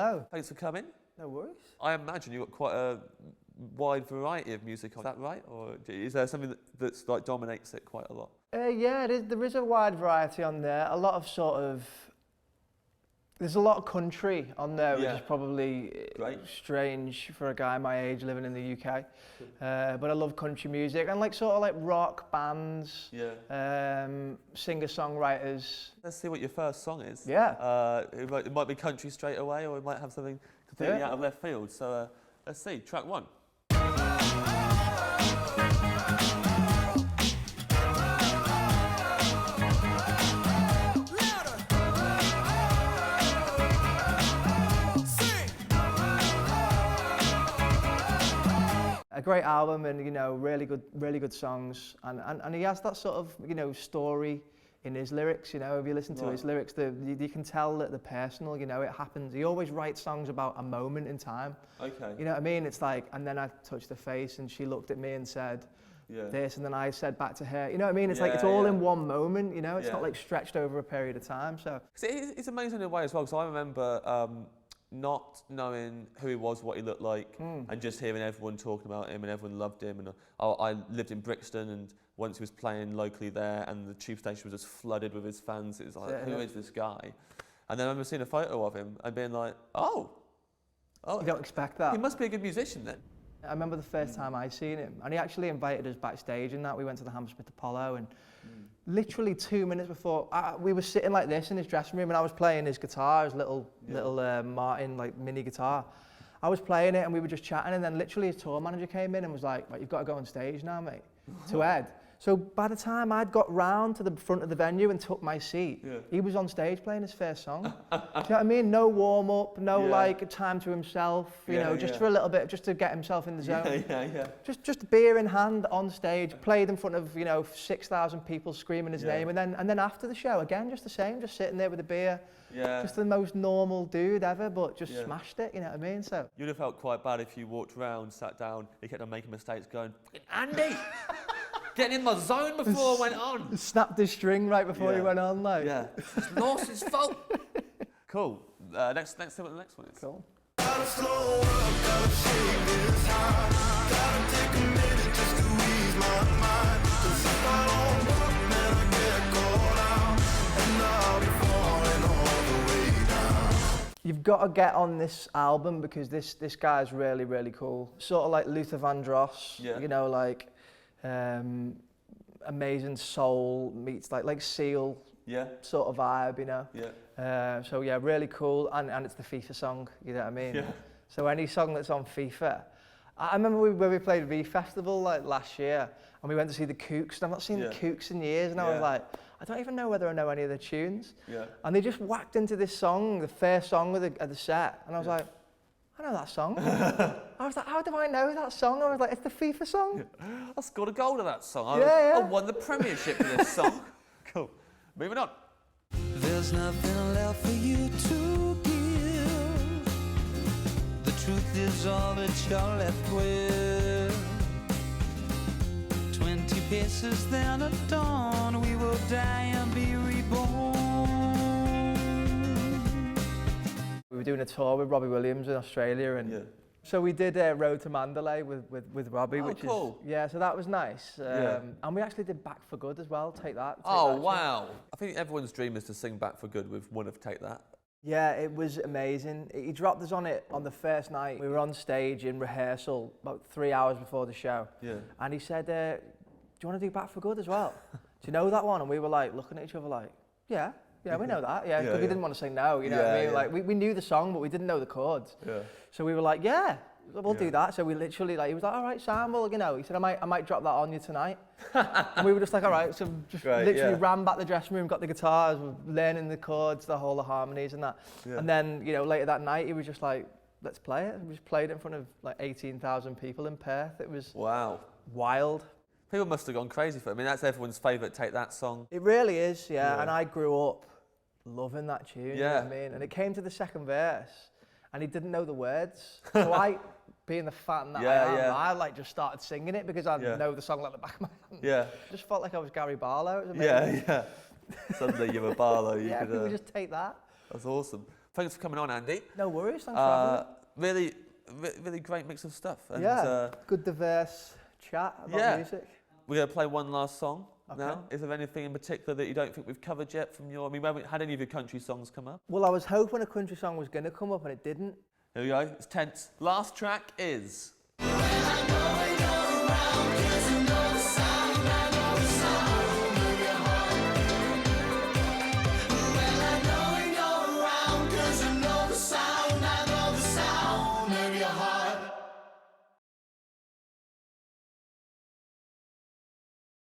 No. Thanks for coming. No worries. I imagine you've got quite a wide variety of music. Is that right? Or is there something that's like dominates it quite a lot? Yeah, there is a wide variety on there. A lot of there's a lot of country on there, which is probably strange for a guy my age living in the UK. But I love country music and like sort of like rock bands, singer-songwriters. Let's see what your first song is. Yeah. It might be country straight away, or it might have something completely out of left field. So let's see, track one. A great album, and you know, really good songs, and he has that sort of, you know, story in his lyrics. You know, if you listen to his lyrics, you can tell that they're personal. You know, it happens. He always writes songs about a moment in time. Okay. You know what I mean? It's like, and then I touched her face, and she looked at me and said this, and then I said back to her. You know what I mean? It's like it's all in one moment. You know, it's not like stretched over a period of time. So it's amazing in a way as well. Because I remember. Not knowing who he was, what he looked like, and just hearing everyone talking about him and everyone loved him. And I lived in Brixton, and once he was playing locally there, and the tube station was just flooded with his fans. It was like, who is this guy? And then I remember seeing a photo of him and being like, oh, you don't expect that. He must be a good musician then. I remember the first time I seen him, and he actually invited us backstage and that. We went to the Hammersmith Apollo, and literally 2 minutes before, we were sitting like this in his dressing room, and I was playing his guitar, his little Martin like mini guitar. I was playing it, and we were just chatting, and then literally his tour manager came in and was like, "Right, you've got to go on stage now, mate," to Ed. So by the time I'd got round to the front of the venue and took my seat, he was on stage playing his first song. Do you know what I mean? No warm up, no like time to himself, you know, just for a little bit, just to get himself in the zone. Just beer in hand on stage, played in front of, you know, 6,000 people screaming his name, and then after the show again, just the same, just sitting there with a beer. Just the most normal dude ever, but just smashed it. You know what I mean? So you'd have felt quite bad if you walked around, sat down, he kept on making mistakes, going, "Andy." Getting in my zone before I went on. Snapped his string right before he went on, like. Yeah, it's Lawson's fault. Cool. Next, see what the next one is. Cool. Gotta slow up, gotta shake this high. Gotta take a minute just to ease my mind. 'Cause if I don't work, then I get caught out, and I'll be falling all the way down. You've got to get on this album because this guy's really cool. Sort of like Luther Vandross, you know, like. Amazing soul meets like Seal sort of vibe, you know. So yeah, really cool, and it's the FIFA song, you know what I mean. So any song that's on FIFA. I remember when we played V Festival like last year, and we went to see the Kooks, and I've not seen the Kooks in years, and I was like, I don't even know whether I know any of the tunes. And they just whacked into this song, the first song of the set, and I was like, I know that song. I was like, how do I know that song? I was like, it's the FIFA song. I scored a goal to that song. I won the premiership with this song. Cool. Moving on. There's nothing left for you to give. The truth is all that you're left with. 20 paces then at dawn, we will die and be reborn. We were doing a tour with Robbie Williams in Australia, and so we did Road to Mandalay with Robbie, which cool. is so that was nice. And we actually did Back for Good as well. Take that. Wow! I think everyone's dream is to sing Back for Good with one of Take That. Yeah, it was amazing. He dropped us on it on the first night. We were on stage in rehearsal about 3 hours before the show. And he said, "Do you want to do Back for Good as well? Do you know that one?" And we were like looking at each other like, "Yeah, we know that." Because we didn't want to say no, you know what I mean? Like we knew the song, but we didn't know the chords. So we were like, "Yeah, we'll do that." So we literally he was like, "All right, Sam, well, you know," he said, I might drop that on you tonight." And we were just like, "All right." So just literally ran back the dressing room, got the guitars, learning the chords, the harmonies and that. And then, you know, later that night, he was just like, "Let's play it." We just played it in front of like 18,000 people in Perth. It was wild. People must have gone crazy for it. I mean, that's everyone's favourite Take That song. It really is, and I grew up loving that tune, you know what I mean? And it came to the second verse, and he didn't know the words. So I, being the fan that I am, I just started singing it because I know the song like the back of my hand. Just felt like I was Gary Barlow. It was amazing. Suddenly you're a Barlow. People just take that. That's awesome. thanks for coming on, Andy. No worries, thanks for having me. Really great mix of stuff. And, Good diverse chat about music. We're going to play one last song Okay. now. Is there anything in particular that you don't think we've covered yet from your... I mean, we haven't had any of your country songs come up. Well, I was hoping a country song was going to come up and it didn't. Here we go. It's tense. Last track is...